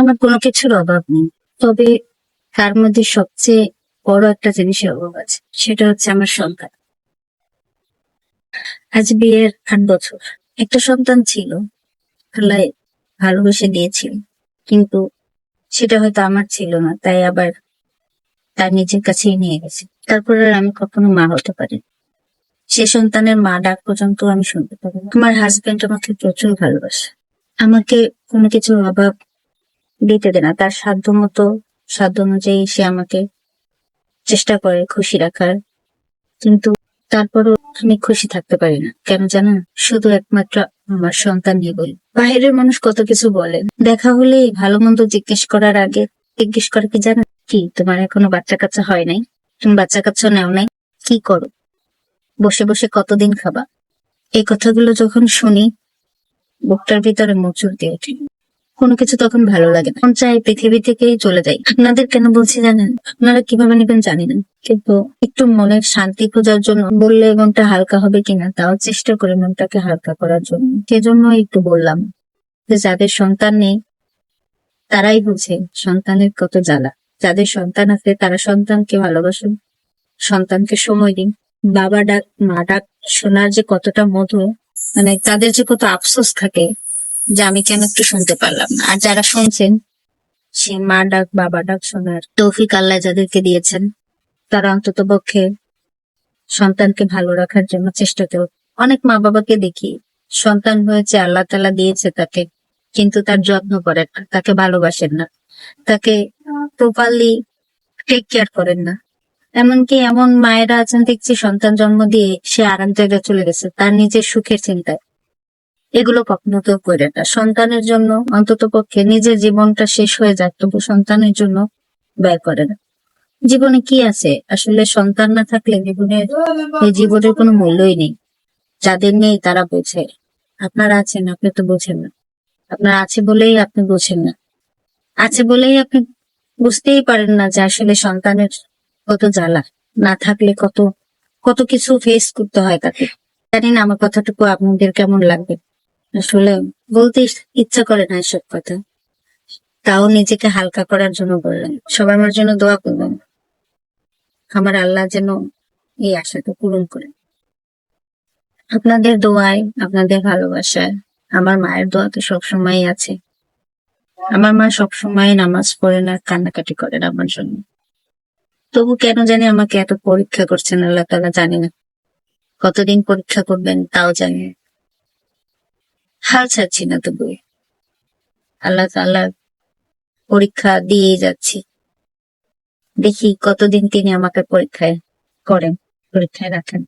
আমার কোনো কিছুর অভাব নেই, তবে তার মধ্যে সবচেয়ে বড় একটা জিনিসের অভাব আছে, সেটা হচ্ছে আমার সন্তান। আজ বিয়ের 8 বছর, একটা সন্তান ছিল, আল্লাহ ভালোবেসে দিয়েছিল, কিন্তু সেটা হয়তো আমার ছিল না, তাই আবার তার নিজের কাছেই নিয়ে গেছে। তারপর আর আমি কখনো মা হতে পারি। সে সন্তানের মা ডাক পর্যন্ত আমি শুনতে পারি না। আমার হাজবেন্ড আমাকে প্রচুর ভালোবাসে, আমাকে কোনো কিছুর অভাব দিতে দেয় না। তার সাধ্য অনুযায়ী সে আমাকে চেষ্টা করে খুশি রাখার, কিন্তু তারপরও আমি খুশি থাকতে পারি না। কেন জানেন? শুধু একমাত্র আমার সন্তান নিয়ে বলি। বাইরের মানুষ কত কিছু বলেন, দেখা হলেই ভালো মন্দ জিজ্ঞেস করার আগে জিজ্ঞেস করে কি জানেন? কি তোমার এখনো বাচ্চা কাচ্চা হয় নাই? তুমি বাচ্চা কাচ্চা নেও নাই? কি করো? বসে বসে কতদিন খাবা? এই কথাগুলো যখন শুনি, বুকটার ভিতরে মোচড় দিয়ে ওঠে। কোনো কিছু তখন ভালো লাগে না, মন চাই পৃথিবী থেকেই চলে যাই। আপনাদের কেন বলছি জানেন? আপনারা কিভাবে নেবেন জানি না, কিন্তু একটু মনের শান্তি খোঁজার জন্য বললে মনটা হালকা হবে কিনা তাও চেষ্টা করে মনটাকে হালকা করার জন্য, সেজন্য একটু বললাম যে যাদের সন্তান নেই তারাই বুঝে সন্তানের কত জ্বালা। যাদের সন্তান আছে তারা সন্তানকে ভালোবাসেন, সন্তানকে সময় দিন। বাবা ডাক মা ডাক শোনার যে কতটা মধুর, মানে তাদের যে কত আফসোস থাকে যে আমি কেন একটু শুনতে পারলাম না। আর যারা শুনছেন, সে মা ডাক বাবা ডাক শোনার তৌফিক আল্লাহ যাদেরকে দিয়েছেন, তারা অন্তত পক্ষে সন্তানকে ভালো রাখার জন্য চেষ্টা করে। অনেক মা বাবাকে দেখি, সন্তান হয়েছে, আল্লাহ তাআলা দিয়েছে তাকে, কিন্তু তার যত্ন করেন না, তাকে ভালোবাসেন না, তাকে প্রপারলি টেক কেয়ার করেন না। এমনকি এমন মায়েরা আছেন দেখছি সন্তান জন্ম দিয়ে সে আর এক জায়গায় চলে গেছে তার নিজের সুখের চিন্তায়। এগুলো কখনো কেউ করে না। সন্তানের জন্য অন্তত পক্ষে নিজের জীবনটা শেষ হয়ে যায়, তবু সন্তানের জন্য ব্যয় করে না। জীবনে কি আছে আসলে? সন্তান না থাকলে এই জীবনের কোনো মূল্যই নেই। যাদের নেই তারা বোঝে। আপনারা আছেন, আপনি তো বোঝেন না। আপনার আছে বলেই আপনি বোঝেন না, আছে বলেই আপনি বুঝতেই পারেন না যে আসলে সন্তানের কত জ্বালা, না থাকলে কত কত কিছু ফেস করতে হয় তাকে। জানি না আমার কথাটুকু আপনাদের কেমন লাগবে, আসলে বলতে ইচ্ছা করে না এসব কথা, তাও নিজেকে হালকা করার জন্য বললেন। সবাই আমার জন্য দোয়া করবেন, আমার আল্লাহ যেন এই আশাটা পূরণ করে। আপনাদের দোয়ায়, আপনাদের ভালোবাসায়, আমার মায়ের দোয়া তো সবসময় আছে। আমার মা সবসময় নামাজ পড়েন আর কান্নাকাটি করেন আমার জন্য, তবু কেন জানি আমাকে এত পরীক্ষা করছেন আল্লাহ তাআলা, জানি না কতদিন পরীক্ষা করবেন তাও জানি না। হাল ছাড়ছি না, তবু আল্লাহ তাআলা পরীক্ষা দিয়েই যাচ্ছি। দেখি কতদিন তিনি আমাকে পরীক্ষায় করেন, পরীক্ষায় রাখেন।